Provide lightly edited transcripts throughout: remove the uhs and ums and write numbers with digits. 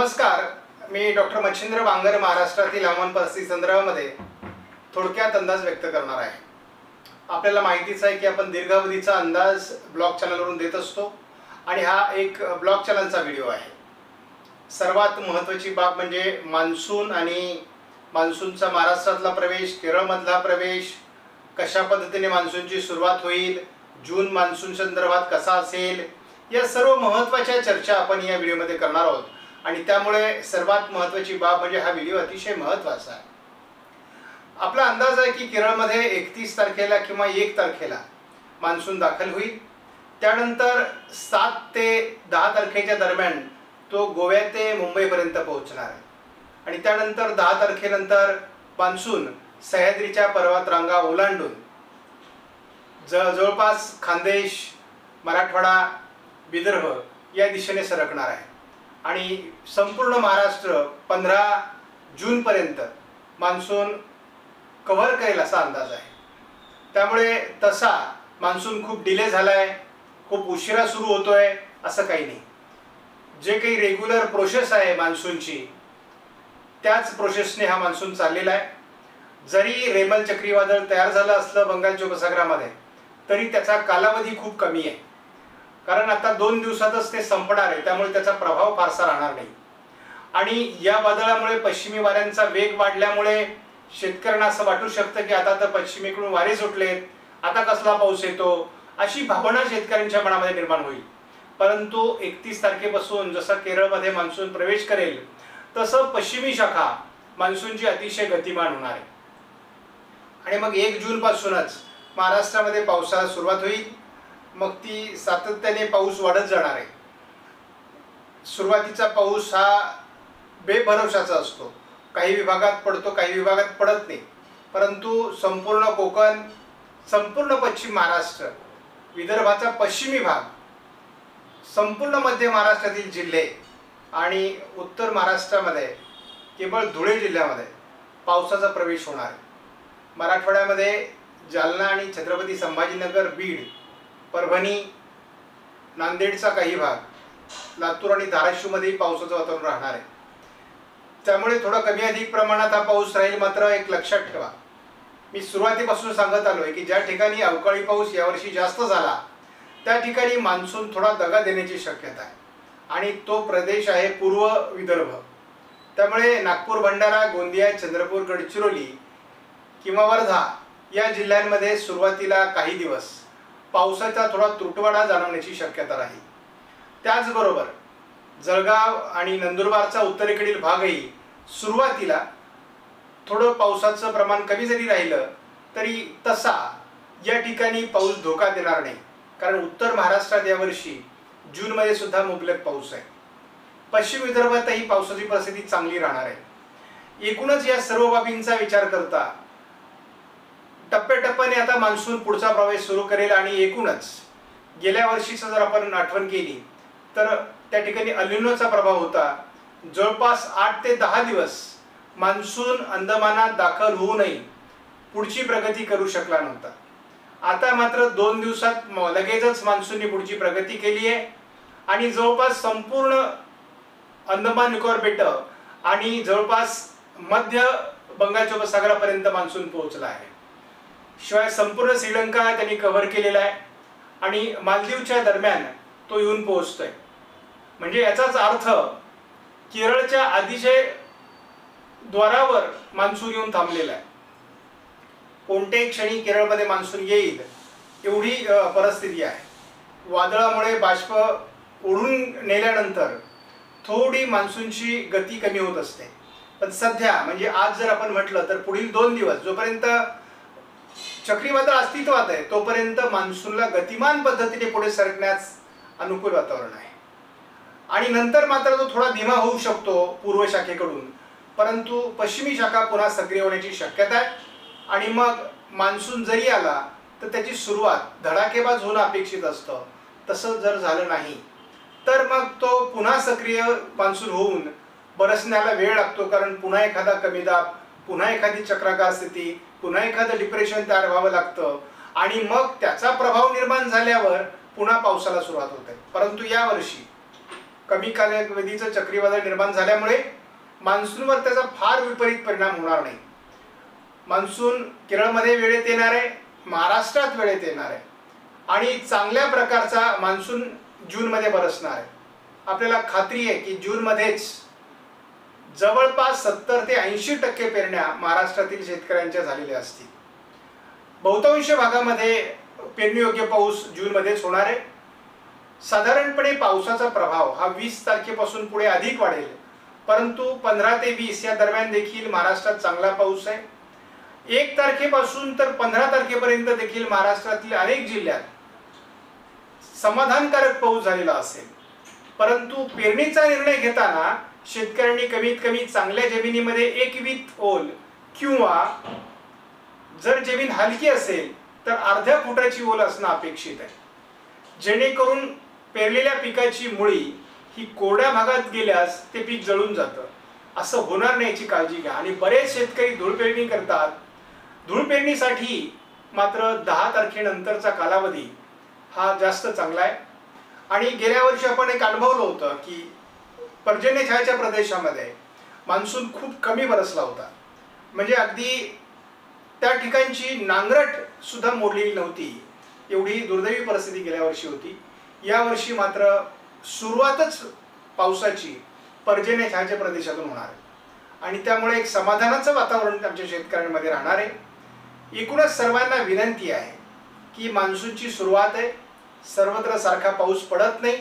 नमस्कार, मी डॉक्टर मच्छिंद्र बांगर महाराष्ट्रातील हवामान परिस्थिती संदर्भामध्ये थोडक्यात अंदाज व्यक्त करणार आहे। आपल्याला माहितीच आहे की आपण दीर्घावधीचा अंदाज ब्लॉग चॅनलवरून देत असतो आणि हा एक ब्लॉग चॅनलचा व्हिडिओ आहे। सर्वात महत्त्वाची बाब म्हणजे मान्सून आणि मान्सूनचा महाराष्ट्रातला प्रवेश, केरळमधला प्रवेश, कशा पद्धतीने मान्सूनची सुरुवात होईल, जून मान्सून संदर्भात कसा असेल, या सर्व महत्त्वाच्या चर्चा आपण या व्हिडिओमध्ये करणार आहोत। आणि त्यामुळे सर्वात महत्त्वाची बाब म्हणजे हा व्हिडिओ अतिशय महत्त्वाचा आहे। आपला अंदाज आहे की केरळमध्ये 31 तारखेला किंवा 1 तारखेला मान्सून दाखल होईल। त्यानंतर 7 ते 10 तारखेच्या दरम्यान तो गोवा ते मुंबईपर्यंत पोहोचणार आहे आणि त्यानंतर 10 तारखेनंतर मान्सून सह्याद्रीच्या पर्वतरांगा ओलांडून जवळपास खानदेश, मराठवाडा, विदर्भ या दिशेने सरकणार आहे आणि संपूर्ण महाराष्ट्र 15 जूनपर्यंत मान्सून कव्हर करेल असा अंदाज आहे। त्यामुळे तसा मान्सून खूप डिले झाला आहे, खूप उशिरा सुरू होतोय असं काही नाही। जे काही रेग्युलर प्रोसेस आहे मान्सूनची त्याच प्रोसेसने हा मान्सून चाललेला आहे। जरी रेमल चक्रीवादळ तयार झालं असलं बंगालच्या उपसागरामध्ये तरी त्याचा कालावधी खूप कमी आहे, कारण आता 2 दिवसातच ते संपणार आहे, त्यामुळे त्याचा प्रभाव फारसा राहणार नाही। आणि या वादळामुळे पश्चिमी वाऱ्यांचा वेग वाढल्यामुळे शेतकऱ्यांना असं वाटू शकतं की आता तर पश्चिमेकडून वारे सुटलेत, आता कसला पाऊस येतो, अशी भावना शेतकऱ्यांच्या मनामध्ये निर्माण होईल। परंतु 31 तारखेपासून जसं केरळमध्ये मान्सून प्रवेश करेल तसं पश्चिमी शाखा मान्सूनची अतिशय गतिमान होणार आहे आणि मग 1 जूनपासूनच महाराष्ट्रामध्ये पावसाला सुरुवात होईल। मग ती सातत्याने पाऊस वाढत जाणार आहे। सुरुवातीचा पाऊस हा बेभरवशाचा असतो, काही विभागात पडतो, काही विभागात पडत नाही। परंतु संपूर्ण कोकण, संपूर्ण पश्चिम महाराष्ट्र, विदर्भाचा पश्चिमी भाग, संपूर्ण मध्य महाराष्ट्रातील जिल्हे आणि उत्तर महाराष्ट्रामध्ये केवळ धुळे जिल्ह्यामध्ये पावसाचा प्रवेश होणार आहे। मराठवाड्यामध्ये जालना आणि छत्रपती संभाजीनगर, बीड, परभणी, नांदेडचा काही भाग, लातूर आणि धाराशिवमध्येही पावसाचं वातावरण राहणार आहे। त्यामुळे थोडा कमी अधिक प्रमाणात हा पाऊस राहील। मात्र एक लक्षात ठेवा, मी सुरुवातीपासून सांगत आलोय की ज्या ठिकाणी अवकाळी पाऊस यावर्षी जास्त झाला त्या ठिकाणी मान्सून थोडा दगा देण्याची शक्यता आहे आणि तो प्रदेश आहे पूर्व विदर्भ। त्यामुळे नागपूर, भंडारा, गोंदिया, चंद्रपूर, गडचिरोली किंवा वर्धा या जिल्ह्यांमध्ये सुरुवातीला काही दिवस पावसाचा थोडा तुटवडा जाणवण्याची शक्यता राहील। त्याचबरोबर जळगाव आणि नंदुरबारचा उत्तरेकडील भागही सुरुवातीला थोडं पावसाचं प्रमाण कमी जरी राहिलं तरी तसा या ठिकाणी पाऊस धोका देणार नाही, कारण उत्तर महाराष्ट्रात यावर्षी जूनमध्ये सुद्धा मुबलक पाऊस आहे। पश्चिम विदर्भातही पावसाची परिस्थिती चांगली राहणार आहे। एकूणच या सर्व बाबींचा विचार करता टप्प्याटप्प्याने आता मान्सून पुढचा प्रवेश सुरू करेल आणि एकूणच गेल्या वर्षीचं जर आपण आठवण केली तर त्या ठिकाणी अल्निनोचा प्रभाव होता। जवळपास 8 ते 10 दिवस मान्सून अंदमानात दाखल होऊनही पुढची प्रगती करू शकला नव्हता। आता मात्र 2 दिवसात लगेचच मान्सूनने पुढची प्रगती केली आहे आणि जवळपास संपूर्ण अंदमान निकोबार बेटं आणि जवळपास मध्य बंगालच्या उपसागरापर्यंत मान्सून पोहोचला आहे। शिवाय संपूर्ण श्रीलंका त्यांनी कव्हर केलेला आहे आणि मालदीवच्या दरम्यान तो येऊन पोहोचतोय। म्हणजे याचाच अर्थ केरळच्या आधीचे द्वारावर मान्सून येऊन थांबलेला आहे। कोणत्याही क्षणी केरळमध्ये मान्सून येईल एवढी परिस्थिती आहे। वादळामुळे बाष्प ओढून नेल्यानंतर थोडी मान्सूनची गती कमी होत असते, पण सध्या म्हणजे आज जर आपण म्हटलं तर पुढील 2 दिवस जोपर्यंत चक्रीवादळ अस्तित्वात आहे तोपर्यंत मान्सूनला गतिमान पद्धतीने पुढे सरकण्यास अनुकूल वातावरण आहे आणि नंतर मात्र तो थोडा धीमा होऊ शकतो पूर्व शाखेकडून, परंतु पश्चिमी शाखा पुन्हा सक्रिय होण्याची शक्यता आहे आणि मग मान्सून जरी आला तर त्याची सुरुवात धडाकेबाज होणं अपेक्षित असतं। तसं जर झालं नाही तर मग तो पुन्हा सक्रिय मान्सून होऊन बरसण्याला वेळ लागतो, कारण पुन्हा एखादा कमी दाब, पुन्हा एखादी चक्राकार स्थिती, पुन्हा एखादं डिप्रेशन तयार व्हावं लागतं आणि मग त्याचा प्रभाव निर्माण झाल्यावर पुन्हा पावसाला सुरुवात होते। परंतु यावर्षी कमी कालावधीचं चक्रीवादळ निर्माण झाल्यामुळे मान्सूनवर त्याचा फार विपरीत परिणाम होणार नाही. मान्सून केरळमध्ये वेळेत येणार आहे, महाराष्ट्रात वेळेत येणार आहे आणि चांगल्या प्रकारचा मान्सून जूनमध्ये बरसणार आहे. आपल्याला खात्री आहे की जूनमध्येच जवळपास 70 ते 80% पेरण्या महाराष्ट्रातील शेतकऱ्यांच्या झालेल्या असतील. बहुतांश भागामध्ये पेरणीयोग्य पाऊस जूनमध्येच होणार आहे. साधारणपणे पावसाचा प्रभाव हा 20 तारखेपासून पुढे अधिक वाढेल, परंतु 15 ते 20 या दरम्यान देखील महाराष्ट्रात चांगला पाऊस आहे. 1 तारखेपासून तर 15 तारखेपर्यंत देखील महाराष्ट्रातील अनेक जिल्ह्यात समाधानकारक पाऊस झालेला असेल. परंतु पेरणीचा निर्णय घेताना शेतकऱ्यांनी कमीत कमी चांगल्या जमिनीमध्ये 1 वीत ओल किंवा जर जमीन हलकी असेल तर अर्ध्या फुटाची ओल असणं अपेक्षित आहे, जेणेकरून पेरलेल्या पिकाची मुळी ही कोरड्या भागात गेल्यास ते पीक जळून जातं. असं होणार नाही याची काळजी घ्या. आणि बरेच शेतकरी धूळ पेरणी करतात. धूळ पेरणीसाठी मात्र 10 तारखेनंतरचा कालावधी हा जास्त चांगला आहे. आणि गेल्या वर्षी आपण एक अनुभवलं होतं की पर्जन्यछायाच्या प्रदेशामध्ये मान्सून खूप कमी बरसला होता. म्हणजे अगदी त्या ठिकाणची नांगरट सुद्धा मोडलेली नव्हती, एवढी दुर्दैवी परिस्थिती गेल्या वर्षी होती. यावर्षी मात्र सुरुवातच पावसाची पर्जन्यछायाच्या प्रदेशातून होणार आहे आणि त्यामुळे एक समाधानाचं वातावरण आमच्या शेतकऱ्यांमध्ये राहणार आहे. एकूणच सर्वांना विनंती आहे की मान्सूनची सुरुवात आहे, सर्वत्र सारखा पाऊस पडत नाही,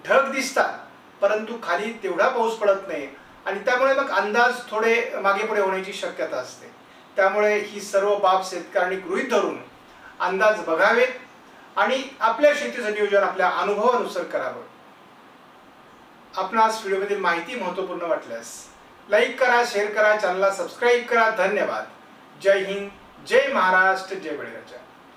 ढग दिसतात परंतु खाली तेवढा पाऊस पडत नाही आणि त्यामुळे मग अंदाज थोडे मागे पुढे होण्याची शक्यता असते. त्यामुळे ही सर्व बाब शेतकऱ्यांनी गृहीत धरून अंदाज बघावेत आणि आपल्या शेतीचं नियोजन आपल्या अनुभवानुसार करावं. आपणास व्हिडिओमधील माहिती महत्त्वपूर्ण वाटल्यास लाईक करा, शेअर करा, चॅनलला सबस्क्राईब करा. धन्यवाद. जय हिंद, जय महाराष्ट्र, जय बळीराजा.